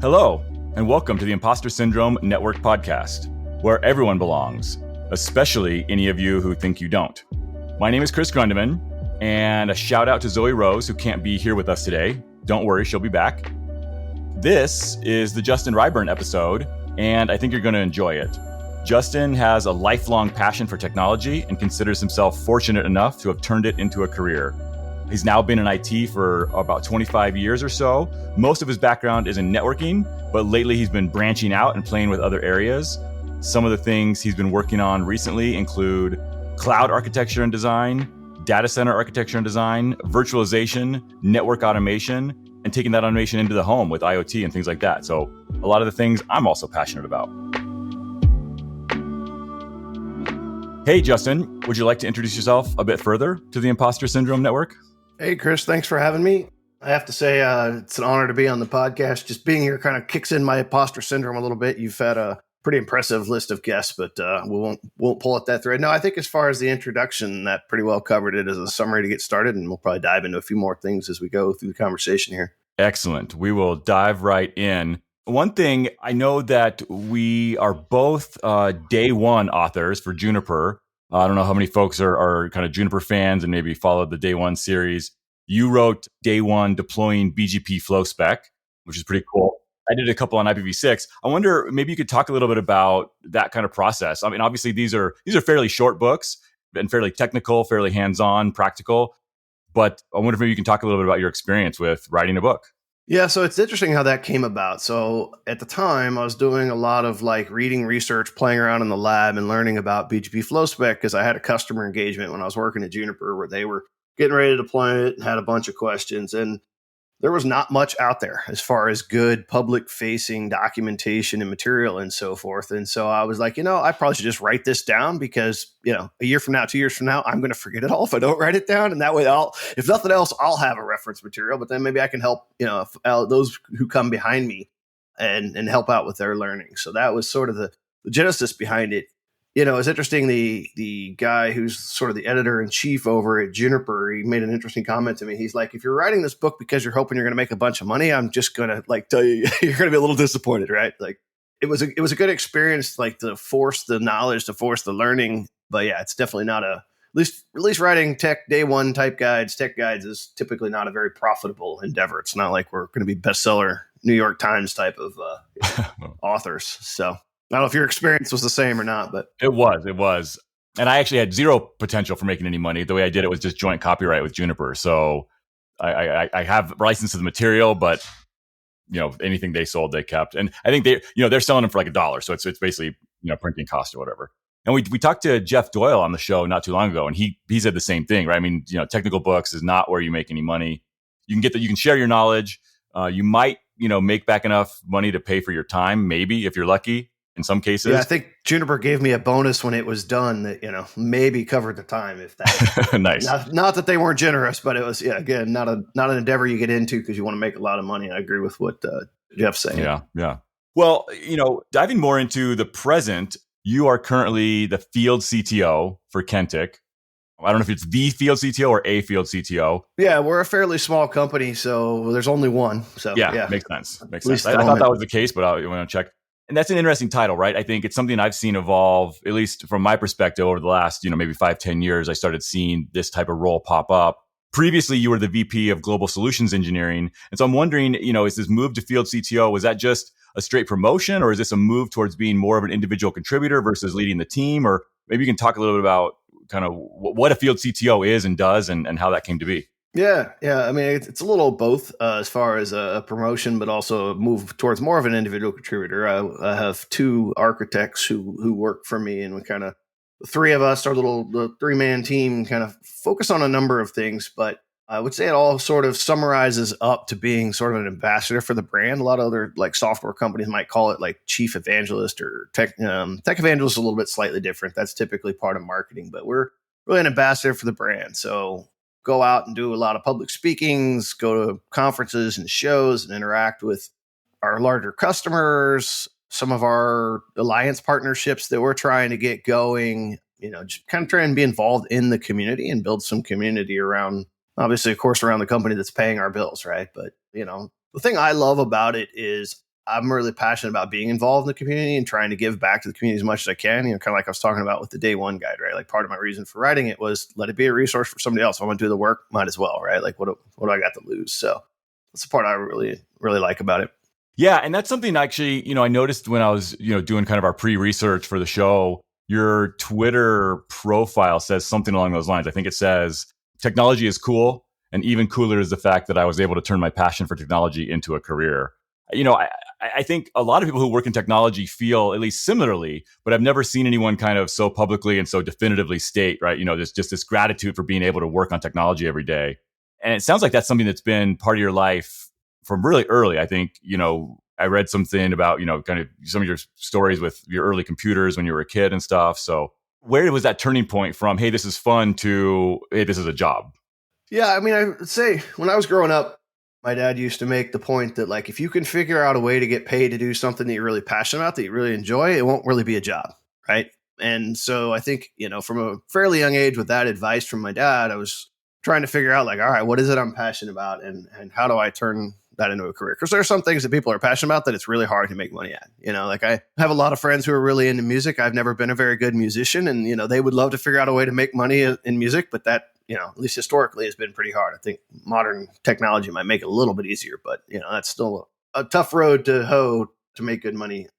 Hello, and welcome to the Imposter Syndrome Network podcast, where everyone belongs, especially any of you who think you don't. My name is Chris Grundeman, and a shout out to Zoe Rose, who can't be here with us today. Don't worry, she'll be back. This is the Justin Ryburn episode, and I think you're going to enjoy it. Justin has a lifelong passion for technology and considers himself fortunate enough to have turned it into a career. He's now been in IT for about 25 years or so. Most of his background is in networking, but lately he's been branching out and playing with other areas. Some of the things he's been working on recently include cloud architecture and design, data center architecture and design, virtualization, network automation, and taking that automation into the home with IoT and things like that. So a lot of the things I'm also passionate about. Hey, Justin, would you like to introduce yourself a bit further to the Imposter Syndrome Network? Hey, Chris, thanks for having me. I have to say it's an honor to be on the podcast. Just being here kind of kicks in my imposter syndrome a little bit. You've had a pretty impressive list of guests, but we won't pull at that thread. No, I think as far as the introduction, that pretty well covered it as a summary to get started, and we'll probably dive into a few more things as we go through the conversation here. Excellent. We will dive right in. One thing, I know that we are both day one authors for Juniper. I don't know how many folks are kind of Juniper fans and maybe followed the day one series. You wrote day one deploying BGP flow spec, which is pretty cool. I did a couple on IPv6. I wonder, maybe you could talk a little bit about that kind of process. I mean, obviously these are fairly short books and fairly technical, fairly hands-on, practical. But I wonder if maybe you can talk a little bit about your experience with writing a book. Yeah, so it's interesting how that came about. So at the time, I was doing a lot of reading research, playing around in the lab and learning about BGP flow spec because I had a customer engagement when I was working at Juniper where they were getting ready to deploy it and had a bunch of questions. And there was not much out there as far as good public-facing documentation and material and so forth. And so I was like, I probably should just write this down because, a year from now, 2 years from now, I'm going to forget it all if I don't write it down. And that way, if nothing else, I'll have a reference material. But then maybe I can help, those who come behind me and help out with their learning. So that was sort of the genesis behind it. It's interesting. The guy who's sort of the editor-in-chief over at Juniper, he made an interesting comment to me. He's like, if you're writing this book because you're hoping you're going to make a bunch of money, I'm just going to tell you, you're going to be a little disappointed, right? It was a good experience, to force the knowledge, to force the learning. But yeah, it's definitely not at least writing tech day one tech guides is typically not a very profitable endeavor. It's not like we're going to be bestseller New York Times type of authors. So I don't know if your experience was the same or not, but it was. And I actually had zero potential for making any money. The way I did it was just joint copyright with Juniper. So I have license to the material, but anything they sold, they kept. And I think they're selling them for $1. So it's basically, printing cost or whatever. And we talked to Jeff Doyle on the show not too long ago, and he said the same thing, right? I mean, technical books is not where you make any money. You can share your knowledge. You might, make back enough money to pay for your time, maybe if you're lucky. In some cases. Yeah, I think Juniper gave me a bonus when it was done that, maybe covered the time if that. Nice. Not that they weren't generous, but it was, again, not an endeavor you get into because you want to make a lot of money. I agree with what Jeff's saying. Yeah. Well, diving more into the present, you are currently the field CTO for Kentik. I don't know if it's the field CTO or a field CTO. Yeah, we're a fairly small company, so there's only one. So yeah. Makes sense. I thought that was the case, but I want to check. And that's an interesting title, right? I think it's something I've seen evolve, at least from my perspective, over the last, maybe 5-10 years. I started seeing this type of role pop up. Previously, you were the VP of Global Solutions Engineering. And so I'm wondering, is this move to field CTO, was that just a straight promotion, or is this a move towards being more of an individual contributor versus leading the team? Or maybe you can talk a little bit about kind of what a field CTO is and does and how that came to be. Yeah. I mean, it's a little both as far as a promotion, but also a move towards more of an individual contributor. I have two architects who work for me, and we kind of, the three of us, the 3-man team, kind of focus on a number of things. But I would say it all sort of summarizes up to being sort of an ambassador for the brand. A lot of other software companies might call it chief evangelist or tech evangelist. A little bit slightly different. That's typically part of marketing, but we're really an ambassador for the brand. So go out and do a lot of public speakings, go to conferences and shows and interact with our larger customers, some of our alliance partnerships that we're trying to get going, just kind of trying to be involved in the community and build some community around, obviously, of course, around the company that's paying our bills, right? But, the thing I love about it is I'm really passionate about being involved in the community and trying to give back to the community as much as I can. Kind of like I was talking about with the day one guide, right? Like part of my reason for writing it was let it be a resource for somebody else. If I want to do the work, might as well, right? Like what do I got to lose? So that's the part I really, really like about it. Yeah. And that's something actually, I noticed when I was, doing kind of our pre-research for the show, your Twitter profile says something along those lines. I think it says technology is cool. And even cooler is the fact that I was able to turn my passion for technology into a career. I think a lot of people who work in technology feel at least similarly, but I've never seen anyone kind of so publicly and so definitively state, right? There's just this gratitude for being able to work on technology every day. And it sounds like that's something that's been part of your life from really early. I think, I read something about, kind of some of your stories with your early computers when you were a kid and stuff. So where was that turning point from, hey, this is fun to, hey, this is a job? Yeah, I mean, I would say when I was growing up, my dad used to make the point that like if you can figure out a way to get paid to do something that you're really passionate about, that you really enjoy, it won't really be a job, right? And so I think, from a fairly young age with that advice from my dad, I was trying to figure out like, all right, what is it I'm passionate about and how do I turn that into a career? Because there are some things that people are passionate about that it's really hard to make money at. Like I have a lot of friends who are really into music. I've never been a very good musician and, they would love to figure out a way to make money in music, but that, at least historically has been pretty hard. I think modern technology might make it a little bit easier, but that's still a tough road to hoe to make good money.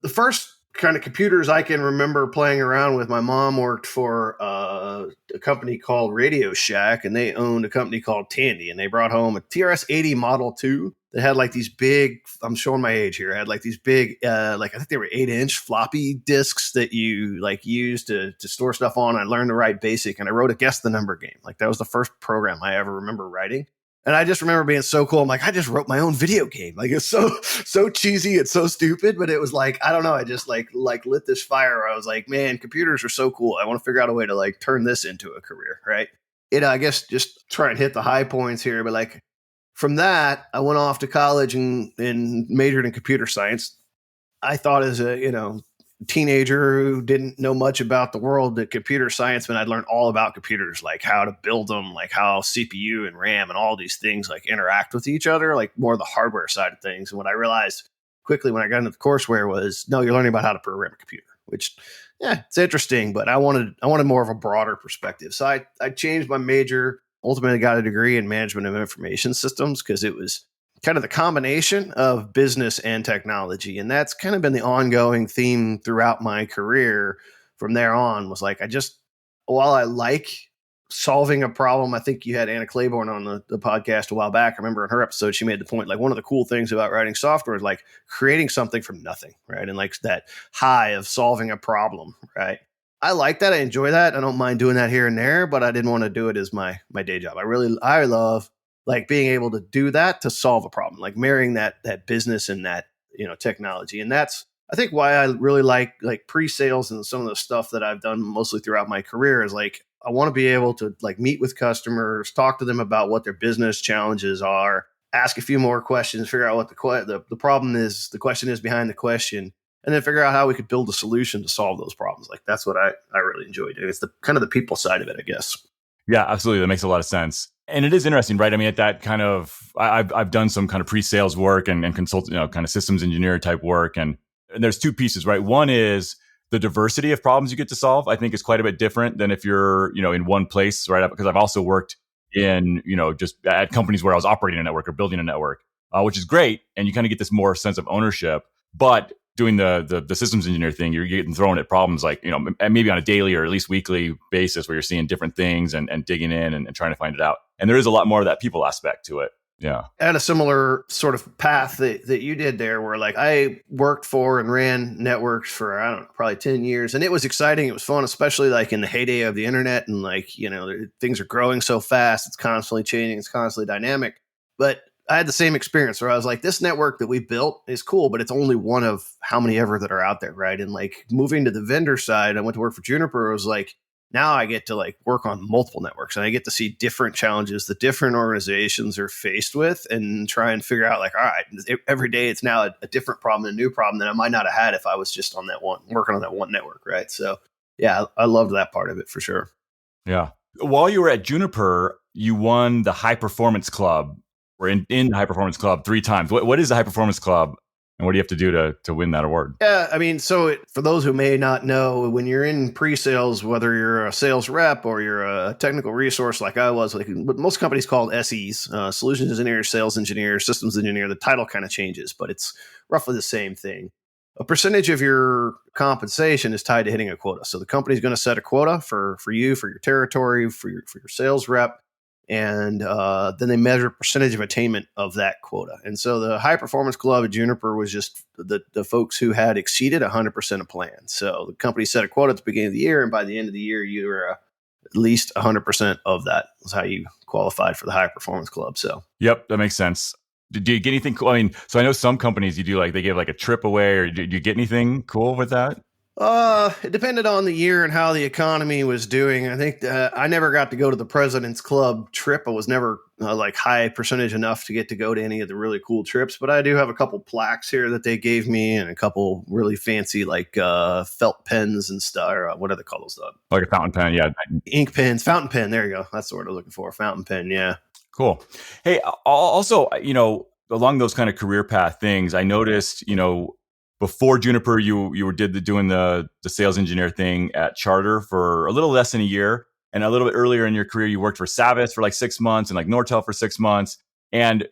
The first kind of computers I can remember playing around with, my mom worked for a company called Radio Shack, and they owned a company called Tandy, and they brought home a TRS-80 Model 2 that had like these big, I'm showing my age here, had like these big, I think they were 8-inch floppy disks that you like use to store stuff on. I learned to write BASIC, and I wrote a guess the number game. Like that was the first program I ever remember writing. And I just remember being so cool. I'm like, I just wrote my own video game. Like it's so cheesy. It's so stupid, but it was like, I don't know. I just like lit this fire. I was like, man, computers are so cool. I want to figure out a way to like turn this into a career. Right. I guess just try and hit the high points here. But like from that, I went off to college and majored in computer science. I thought as a, teenager who didn't know much about the world that computer science meant I'd learn all about computers, like how to build them, like how CPU and RAM and all these things like interact with each other, like more the hardware side of things. And what I realized quickly when I got into the courseware was, no, you're learning about how to program a computer, which, yeah, it's interesting, but I wanted more of a broader perspective. So I changed my major, ultimately got a degree in management of information systems because it was kind of the combination of business and technology. And that's kind of been the ongoing theme throughout my career from there on, was like, while I like solving a problem, I think you had Anna Claiborne on the podcast a while back. I remember in her episode, she made the point, like one of the cool things about writing software is like creating something from nothing, right? And like that high of solving a problem, right? I like that. I enjoy that. I don't mind doing that here and there, but I didn't want to do it as my day job. I love like being able to do that to solve a problem, like marrying that business and that, technology. And that's, I think, why I really like pre-sales and some of the stuff that I've done mostly throughout my career is like, I want to be able to like meet with customers, talk to them about what their business challenges are, ask a few more questions, figure out what the problem is, the question is behind the question, and then figure out how we could build a solution to solve those problems. Like that's what I really enjoy doing. It's the kind of the people side of it, I guess. Yeah, absolutely. That makes a lot of sense. And it is interesting, right? I mean, at that kind of, I've done some kind of pre-sales work and consult, kind of systems engineer type work. And there's two pieces, right? One is the diversity of problems you get to solve, I think is quite a bit different than if you're, in one place, right? Because I've also worked in, just at companies where I was operating a network or building a network, which is great. And you kind of get this more sense of ownership. But doing the systems engineer thing, you're getting thrown at problems like, maybe on a daily or at least weekly basis where you're seeing different things and digging in and trying to find it out. And there is a lot more of that people aspect to it. Yeah. I had a similar sort of path that you did there where like I worked for and ran networks for, I don't know, probably 10 years. And it was exciting. It was fun, especially like in the heyday of the internet. And like, things are growing so fast. It's constantly changing. It's constantly dynamic. But I had the same experience where I was like, this network that we built is cool, but it's only one of how many ever that are out there, right? And like moving to the vendor side, I went to work for Juniper. It was like, now I get to like work on multiple networks and I get to see different challenges that different organizations are faced with and try and figure out like, all right, every day it's now a different problem, a new problem that I might not have had if I was just on that one, working on that one network, right? So yeah, I loved that part of it for sure. Yeah. While you were at Juniper, you won the High Performance Club or in the High Performance Club 3 times. What is the High Performance Club And what do you have to do to win that award? Yeah, I mean, for those who may not know, when you're in pre-sales, whether you're a sales rep or you're a technical resource like I was, like what most companies call SEs, solutions engineer, sales engineer, systems engineer, the title kind of changes, but it's roughly the same thing. A percentage of your compensation is tied to hitting a quota. So the company's going to set a quota for you, for your territory, for your sales rep. And then they measure percentage of attainment of that quota. And so the high performance club at Juniper was just the folks who had exceeded 100% of plan. So the company set a quota at the beginning of the year, and by the end of the year, you were at least 100% of that was how you qualified for the high performance club. So, yep, that makes sense. Did you get anything cool? I mean, so I know some companies you do like they give like a trip away, or did you get anything cool with that? It depended on the year and how the economy was doing. I think I never got to go to the President's Club trip. I was never like high percentage enough to get to go to any of the really cool trips, but I do have a couple plaques here that they gave me and a couple really fancy like felt pens and stuff. Or, what do they call those? Like a fountain pen, yeah. Ink pens, fountain pen. There you go. That's the word I'm looking for. Fountain pen, yeah. Cool. Hey, also, along those kind of career path things, I noticed, before Juniper, you were doing the sales engineer thing at Charter for a little less than a year, and a little bit earlier in your career, you worked for Savvis for like 6 months and like Nortel for 6 months. And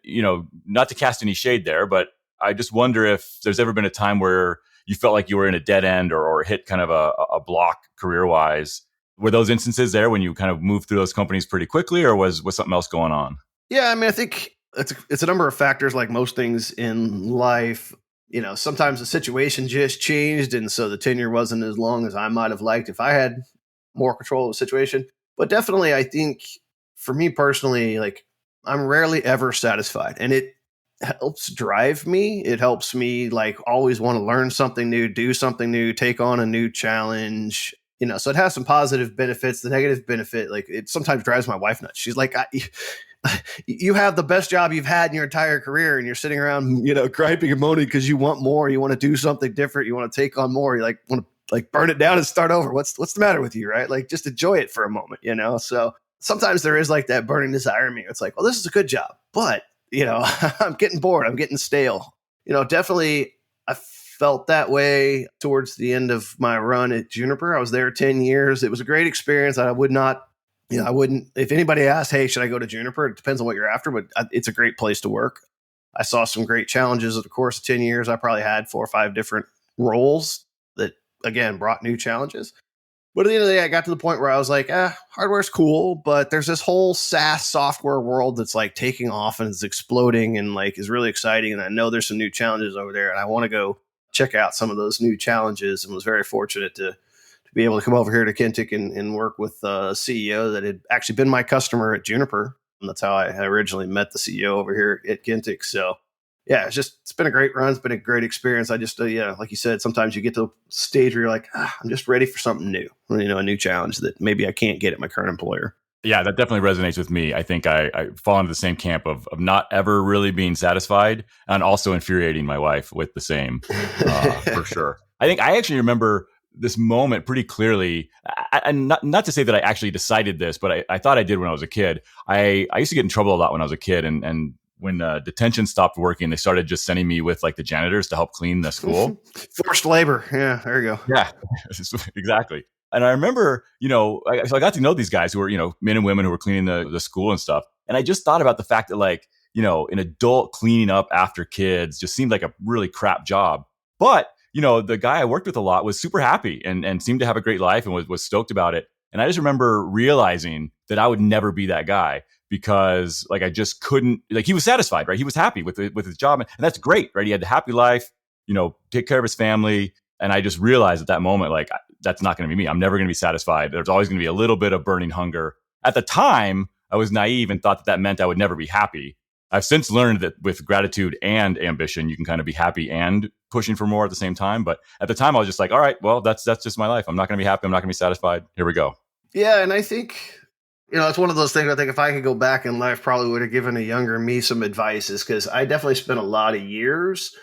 not to cast any shade there, but I just wonder if there's ever been a time where you felt like you were in a dead end or hit kind of a block career wise. Were those instances there when you kind of moved through those companies pretty quickly, or was something else going on? Yeah, I mean, I think it's a number of factors, like most things in life. Sometimes the situation just changed, and so the tenure wasn't as long as I might have liked if I had more control of the situation. But definitely, I think for me personally, like I'm rarely ever satisfied, and it helps drive me. It helps me like always want to learn something new, do something new, take on a new challenge. So it has some positive benefits. The negative benefit, like it sometimes drives my wife nuts. She's like, you have the best job you've had in your entire career, and you're sitting around, griping and moaning because you want more. You want to do something different. You want to take on more. You like want to like burn it down and start over. What's the matter with you, right? Like just enjoy it for a moment, So sometimes there is like that burning desire in me. It's like, well, this is a good job, but I'm getting bored. I'm getting stale. Definitely I felt that way towards the end of my run at Juniper. I was there 10 years. It was a great experience. I wouldn't, if anybody asked, hey, should I go to Juniper? It depends on what you're after, but it's a great place to work. I saw some great challenges over the course of 10 years. I probably had 4 or 5 different roles that, again, brought new challenges. But at the end of the day, I got to the point where I was like, hardware's cool, but there's this whole SaaS software world that's like taking off and it's exploding and like is really exciting. And I know there's some new challenges over there, and I want to go check out some of those new challenges, and was very fortunate to be able to come over here to Kentik and work with a CEO that had actually been my customer at Juniper. And that's how I originally met the CEO over here at Kentik. So yeah, it's been a great run. It's been a great experience. I just, like you said, sometimes you get to a stage where you're like, I'm just ready for something new, a new challenge that maybe I can't get at my current employer. Yeah, that definitely resonates with me. I think I fall into the same camp of not ever really being satisfied, and also infuriating my wife with the same, for sure. I think I actually remember this moment pretty clearly. And not to say that I actually decided this, but I thought I did when I was a kid. I used to get in trouble a lot when I was a kid, and when detention stopped working, they started just sending me with like the janitors to help clean the school. Forced labor. Yeah, there you go. Yeah, exactly. And I remember, so I got to know these guys who were, men and women who were cleaning the school and stuff. And I just thought about the fact that like, an adult cleaning up after kids just seemed like a really crap job. But, the guy I worked with a lot was super happy and seemed to have a great life and was stoked about it. And I just remember realizing that I would never be that guy, because like I just couldn't, like he was satisfied, right? He was happy with his job, and that's great, right? He had a happy life, take care of his family. And I just realized at that moment, like, that's not going to be me. I'm never going to be satisfied. There's always going to be a little bit of burning hunger. At the time, I was naive and thought that meant I would never be happy. I've since learned that with gratitude and ambition, you can kind of be happy and pushing for more at the same time. But at the time, I was just like, all right, well, that's just my life. I'm not going to be happy. I'm not going to be satisfied. Here we go. Yeah. And I think, it's one of those things. I think if I could go back in life, probably would have given a younger me some advice, is because I definitely spent a lot of years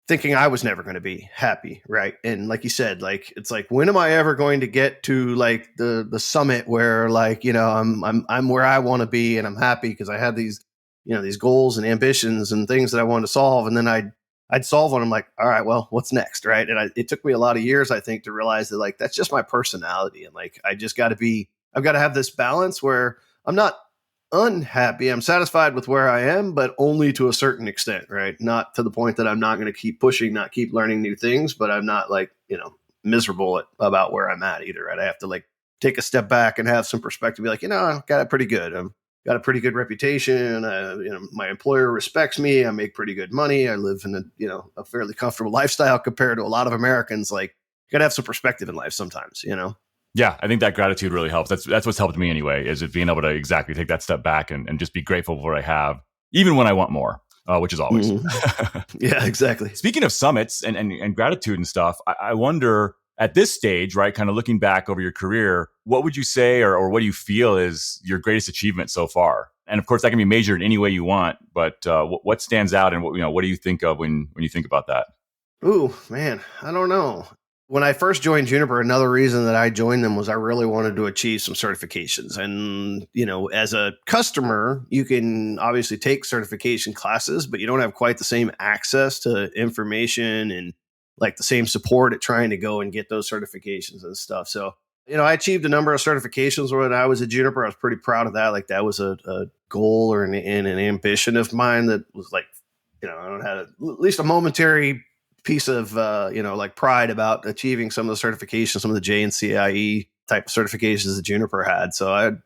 thinking I was never going to be happy. Right. And like you said, like, it's like, when am I ever going to get to like the summit where like, I'm where I want to be and I'm happy because I had these, these goals and ambitions and things that I wanted to solve. And then I I'd solve one. I'm like, all right, well, what's next? Right. And it took me a lot of years, I think, to realize that like, that's just my personality. And like, I've got to have this balance where I'm not unhappy. I'm satisfied with where I am, but only to a certain extent, right? Not to the point that I'm not going to keep pushing, not keep learning new things, but I'm not like, miserable about where I'm at either, right? I have to like take a step back and have some perspective, be like, I've got it pretty good. Got a pretty good reputation. My employer respects me. I make pretty good money. I live in a fairly comfortable lifestyle compared to a lot of Americans. Like, you got to have some perspective in life sometimes, Yeah, I think that gratitude really helps. That's what's helped me anyway, is it being able to exactly take that step back and just be grateful for what I have, even when I want more, which is always. Yeah, exactly. Speaking of summits and gratitude and stuff, I wonder at this stage, right, kind of looking back over your career, what would you say or what do you feel is your greatest achievement so far? And of course, that can be measured any way you want, but what stands out and what do you think of when you think about that? Ooh, man, I don't know. When I first joined Juniper, another reason that I joined them was I really wanted to achieve some certifications. And, as a customer, you can obviously take certification classes, but you don't have quite the same access to information and like the same support at trying to go and get those certifications and stuff. So, I achieved a number of certifications when I was at Juniper. I was pretty proud of that. Like that was a goal or an ambition of mine that was like, I don't have at least a momentary piece of like pride about achieving some of the certifications, some of the J and CIE type of certifications that Juniper had. So I was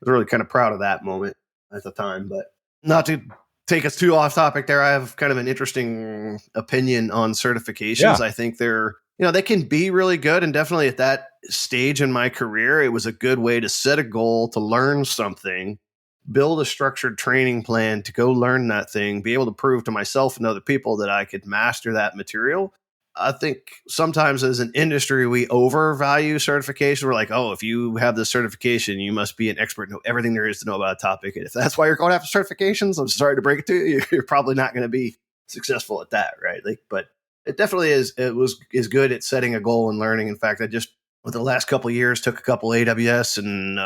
really kind of proud of that moment at the time. But not to take us too off topic there, I have kind of an interesting opinion on certifications. Yeah. I think they're they can be really good, and definitely at that stage in my career, it was a good way to set a goal to learn something, build a structured training plan to go learn that thing, be able to prove to myself and other people that I could master that material. I think sometimes as an industry, we overvalue certification. We're like, oh, if you have this certification, you must be an expert, know everything there is to know about a topic. And if that's why you're going after certifications, I'm sorry to break it to you, you're probably not going to be successful at that, right? Like, but it definitely is good at setting a goal and learning. In fact, with the last couple of years, took a couple AWS and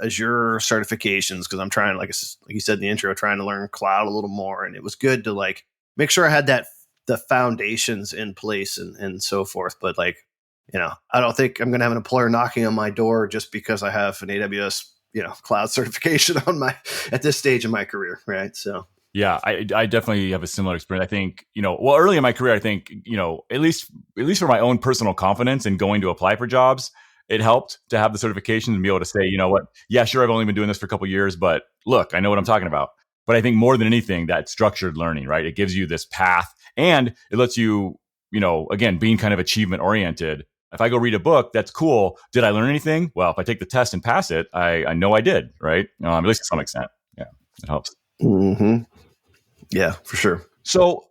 Azure certifications because I'm trying, like you said in the intro, trying to learn cloud a little more. And it was good to like make sure I had the foundations in place and so forth. But like, I don't think I'm going to have an employer knocking on my door just because I have an AWS, cloud certification at this stage in my career. Right. So. Yeah, I definitely have a similar experience. I think, early in my career, I think, at least for my own personal confidence in going to apply for jobs, it helped to have the certifications and be able to say, you know what, yeah, sure, I've only been doing this for a couple of years, but look, I know what I'm talking about. But I think more than anything, that structured learning, right? It gives you this path and it lets you, again, being kind of achievement oriented. If I go read a book, that's cool. Did I learn anything? Well, if I take the test and pass it, I know I did, right? At least to some extent. Yeah, it helps. Mm-hmm. Yeah, for sure. So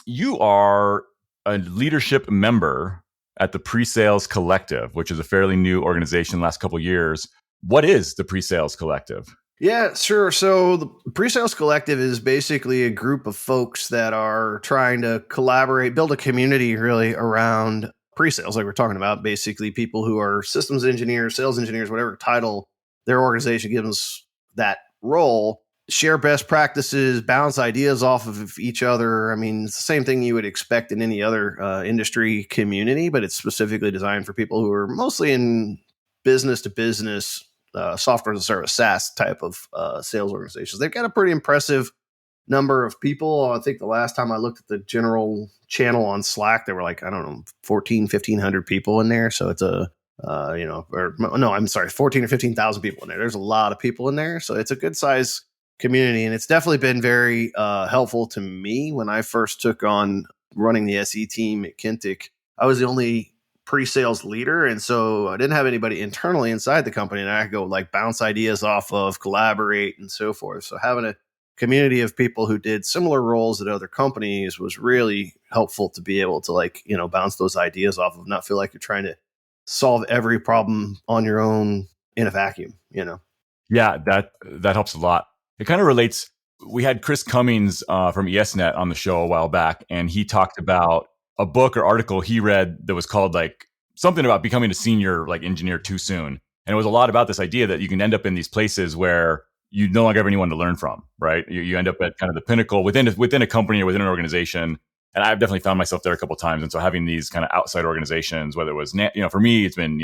you are a leadership member at the Pre-Sales Collective, which is a fairly new organization the last couple of years. What is the Pre-Sales Collective? Yeah, sure. So the Pre-Sales Collective is basically a group of folks that are trying to collaborate, build a community really around pre-sales, like we're talking about, basically people who are systems engineers, sales engineers, whatever title their organization gives that role, share best practices, bounce ideas off of each other. I mean, it's the same thing you would expect in any other industry community, but it's specifically designed for people who are mostly in business to business, software as a service, SaaS type of sales organizations. They've got a pretty impressive number of people. I think the last time I looked at the general channel on Slack, there were like, 1,500 people in there. So it's 14 or 15,000 people in there. There's a lot of people in there. So it's a good size community. And it's definitely been very helpful to me when I first took on running the SE team at Kentik. I was the only pre-sales leader. And so I didn't have anybody internally inside the company and I could go like bounce ideas off of, collaborate and so forth. So having a community of people who did similar roles at other companies was really helpful to be able to bounce those ideas off of, not feel like you're trying to solve every problem on your own in a vacuum, Yeah, that helps a lot. It kind of relates. We had Chris Cummings from ESNet on the show a while back, and he talked about a book or article he read that was called something about becoming a senior engineer too soon. And it was a lot about this idea that you can end up in these places where you no longer have anyone to learn from, right? You end up at kind of the pinnacle within a company or within an organization And I've definitely found myself there a couple of times. And so having these kind of outside organizations, whether it was, for me, it's been,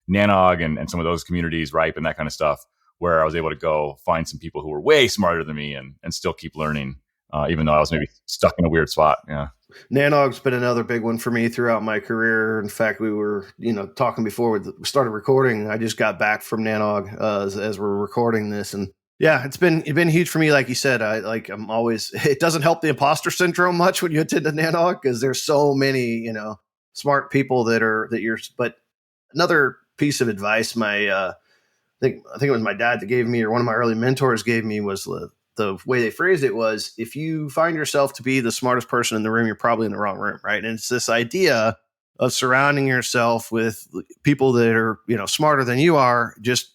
Nanog and some of those communities, Ripe and that kind of stuff, where I was able to go find some people who were way smarter than me and still keep learning, even though I was maybe stuck in a weird spot. Yeah. Nanog's been another big one for me throughout my career. In fact, we were, talking before we started recording. I just got back from Nanog as we're recording this, and yeah, it's been huge for me. Like you said, I'm always. It doesn't help the imposter syndrome much when you attend a Nanog because there's so many, smart people that you're. But another piece of advice, I think it was my dad that gave me, or one of my early mentors gave me, was the way they phrased it was, if you find yourself to be the smartest person in the room, you're probably in the wrong room, right? And it's this idea of surrounding yourself with people that are, smarter than you are, just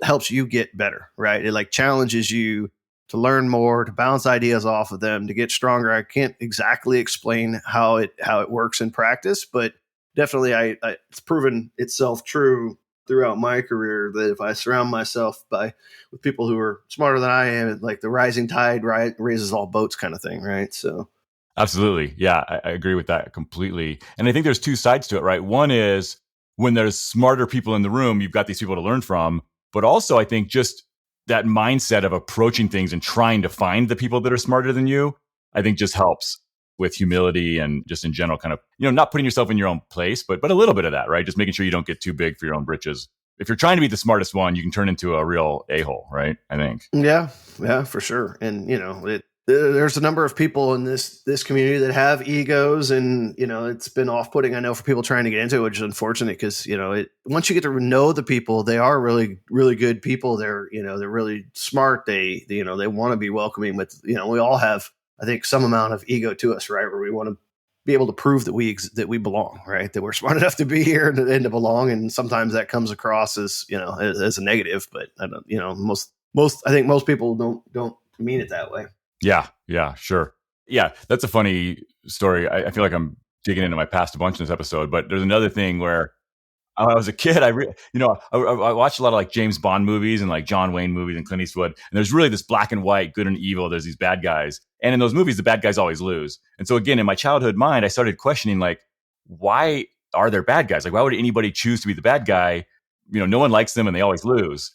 helps you get better, right? It like challenges you to learn more, to bounce ideas off of them, to get stronger. I can't exactly explain how it works in practice, but definitely it's proven itself true throughout my career that if I surround myself with people who are smarter than I am, like the rising tide raises all boats kind of thing, right? So absolutely. Yeah, I agree with that completely. And I think there's two sides to it, right? One is when there's smarter people in the room, you've got these people to learn from. But also, I think just that mindset of approaching things and trying to find the people that are smarter than you, I think just helps with humility and just in general kind of, not putting yourself in your own place, but a little bit of that, right? Just making sure you don't get too big for your own britches. If you're trying to be the smartest one, you can turn into a real a-hole, right? I think. Yeah, for sure. And, there's a number of people in this community that have egos, and it's been off-putting, I know, for people trying to get into it, which is unfortunate because once you get to know the people, they are really, really good people. They're they're really smart. They want to be welcoming. But we all have, I think, some amount of ego to us, right, where we want to be able to prove that we belong, right, that we're smart enough to be here and to belong. And sometimes that comes across as as a negative. But I don't, I think most people don't mean it that way. Yeah, sure. Yeah, that's a funny story. I feel like I'm digging into my past a bunch in this episode, but there's another thing where when I was a kid, I watched a lot of like James Bond movies and like John Wayne movies and Clint Eastwood. And there's really this black and white, good and evil. There's these bad guys. And in those movies, the bad guys always lose. And so again, in my childhood mind, I started questioning like, why are there bad guys? Like, why would anybody choose to be the bad guy? No one likes them and they always lose.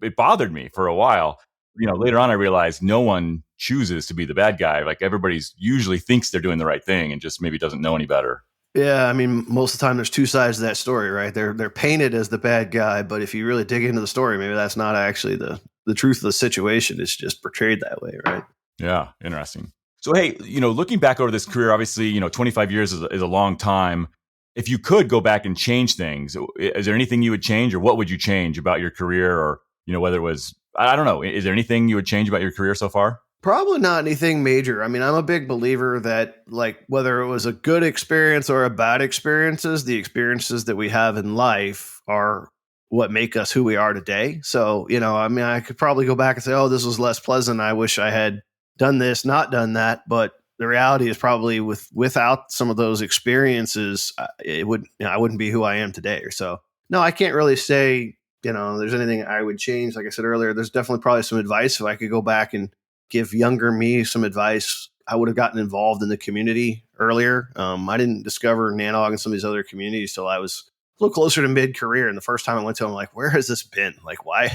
It bothered me for a while. Later on, I realized no one chooses to be the bad guy. Like everybody's usually thinks they're doing the right thing and just maybe doesn't know any better. Yeah, I mean, most of the time there's two sides to that story, right? They're painted as the bad guy, but if you really dig into the story, maybe that's not actually the truth of the situation. It's just portrayed that way, right? Yeah, interesting. So, hey, looking back over this career, obviously, 25 years is a long time. If you could go back and change things, is there anything you would change, or what would you change about your career, or whether it was, I don't know, is there anything you would change about your career so far? Probably not anything major. I mean, I'm a big believer that, like, whether it was a good experience or a bad experiences, the experiences that we have in life are what make us who we are today. So, I mean, I could probably go back and say, oh, this was less pleasant. I wish I had done this, not done that. But the reality is probably without some of those experiences, I wouldn't be who I am today. Or so. No, I can't really say, there's anything I would change. Like I said earlier, there's definitely probably some advice. If I could go back and give younger me some advice, I would have gotten involved in the community earlier. I didn't discover Nanog and some of these other communities till I was a little closer to mid-career. And the first time I went to them, I'm like, where has this been? Like, why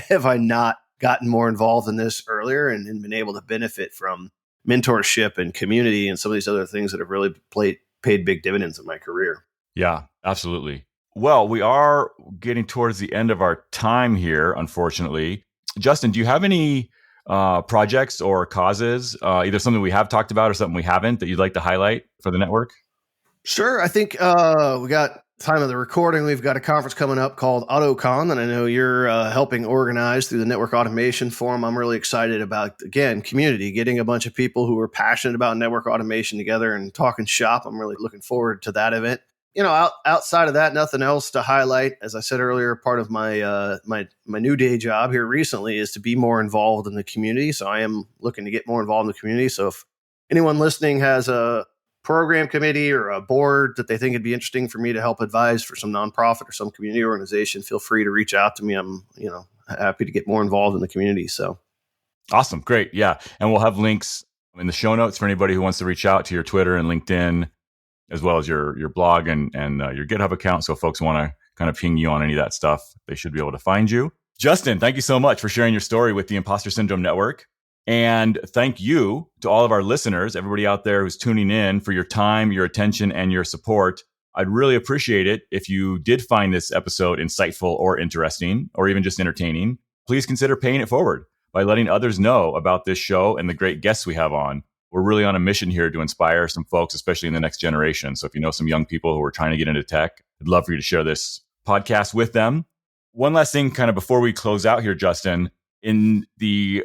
have I not gotten more involved in this earlier and been able to benefit from mentorship and community and some of these other things that have really paid big dividends in my career? Yeah, absolutely. Well, we are getting towards the end of our time here, unfortunately. Justin, do you have any projects or causes, either something we have talked about or something we haven't, that you'd like to highlight for the network? Sure. I think we got time of the recording. We've got a conference coming up called AutoCon that I know you're helping organize through the Network Automation Forum. I'm really excited about, again, community, getting a bunch of people who are passionate about network automation together and talking shop. I'm really looking forward to that event. Outside of that, nothing else to highlight. As I said earlier, part of my my new day job here recently is to be more involved in the community. So I am looking to get more involved in the community. So if anyone listening has a program committee or a board that they think it'd be interesting for me to help advise for some nonprofit or some community organization, feel free to reach out to me. I'm happy to get more involved in the community. So awesome, great, yeah, and we'll have links In the show notes for anybody who wants to reach out to your Twitter and LinkedIn, as well as your blog and your GitHub account. So folks want to kind of ping you on any of that stuff, they should be able to find you. Justin, thank you so much for sharing your story with the Imposter Syndrome Network. And thank you to all of our listeners, everybody out there who's tuning in, for your time, your attention, and your support. I'd really appreciate it if you did find this episode insightful or interesting, or even just entertaining. Please consider paying it forward by letting others know about this show and the great guests we have on. We're really on a mission here to inspire some folks, especially in the next generation. So if you know some young people who are trying to get into tech, I'd love for you to share this podcast with them. One last thing kind of before we close out here, Justin, in the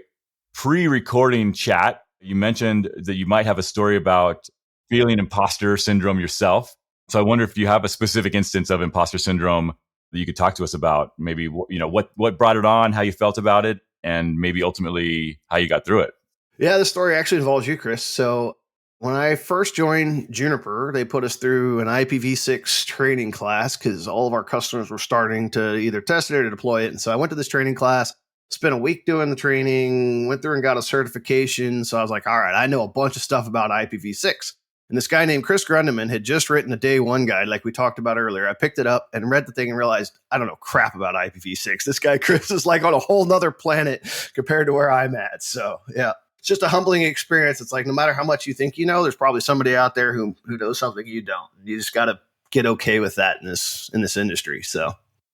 pre-recording chat, you mentioned that you might have a story about feeling imposter syndrome yourself. So I wonder if you have a specific instance of imposter syndrome that you could talk to us about. Maybe, what brought it on, how you felt about it, and maybe ultimately how you got through it. Yeah, the story actually involves you, Chris. So when I first joined Juniper, they put us through an IPv6 training class because all of our customers were starting to either test it or to deploy it. And so I went to this training class, spent a week doing the training, went through and got a certification. So I was like, all right, I know a bunch of stuff about IPv6. And this guy named Chris Grundeman had just written a day one guide like we talked about earlier. I picked it up and read the thing and realized I don't know crap about IPv6. This guy, Chris, is like on a whole nother planet compared to where I'm at. So yeah, it's just a humbling experience. It's like no matter how much you think you know, there's probably somebody out there who knows something you don't. You just got to get okay with that in this industry. So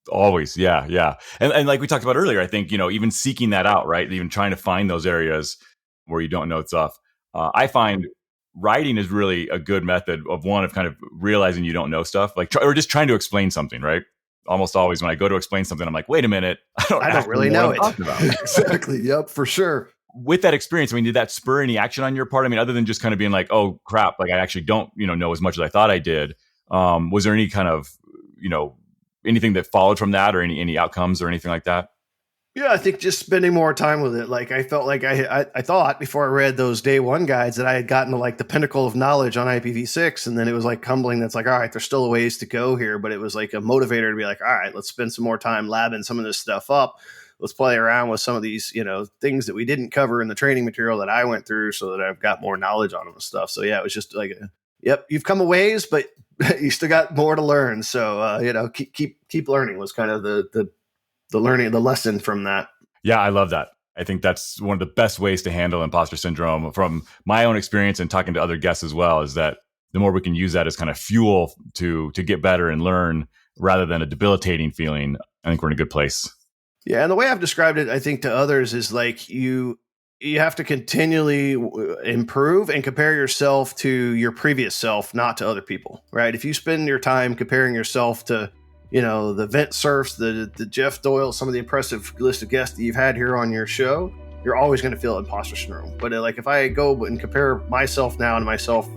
always, yeah. And like we talked about earlier, I think, even seeking that out, right? Even trying to find those areas where you don't know stuff. I find writing is really a good method of kind of realizing you don't know stuff, or just trying to explain something, right? Almost always when I go to explain something, I'm like, wait a minute, I don't really know it. Exactly. Yep, for sure. With that experience, did that spur any action on your part? Other than just kind of being like, oh crap, like I actually don't, know as much as I thought I did. Was there any kind of, anything that followed from that, or any outcomes or anything like that? Yeah, I think just spending more time with it. Like I felt like I thought before I read those day one guides that I had gotten to like the pinnacle of knowledge on IPv6. And then it was like humbling. That's like, all right, there's still a ways to go here. But it was like a motivator to be like, all right, let's spend some more time labbing some of this stuff up. Let's play around with some of these, things that we didn't cover in the training material that I went through so that I've got more knowledge on them and stuff. So yeah, it was just like, yep, you've come a ways, but you still got more to learn. So, keep learning was kind of the learning, the lesson from that. Yeah, I love that. I think that's one of the best ways to handle imposter syndrome from my own experience and talking to other guests as well, is that the more we can use that as kind of fuel to get better and learn rather than a debilitating feeling, I think we're in a good place. Yeah. And the way I've described it, I think to others is like you have to continually improve and compare yourself to your previous self, not to other people, right? If you spend your time comparing yourself to the Vent Surfs, the Jeff Doyle, some of the impressive list of guests that you've had here on your show, you're always going to feel imposter syndrome. But like if I go and compare myself now to myself,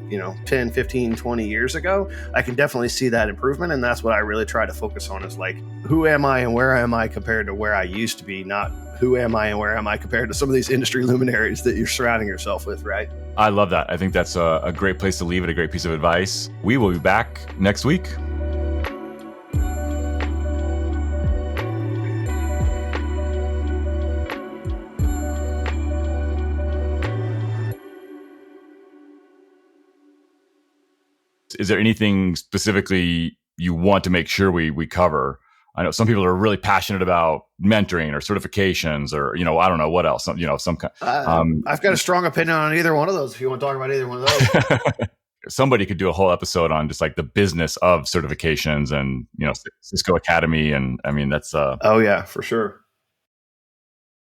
10, 15, 20 years ago, I can definitely see that improvement. And that's what I really try to focus on is like, who am I and where am I compared to where I used to be, not who am I and where am I compared to some of these industry luminaries that you're surrounding yourself with, right? I love that. I think that's a great place to leave it, a great piece of advice. We will be back next week. Is there anything specifically you want to make sure we cover? I know some people are really passionate about mentoring or certifications or, I don't know what else, some kind. I've got a strong opinion on either one of those. If you want to talk about either one of those. Somebody could do a whole episode on just like the business of certifications and, Cisco Academy. And that's, oh yeah, for sure.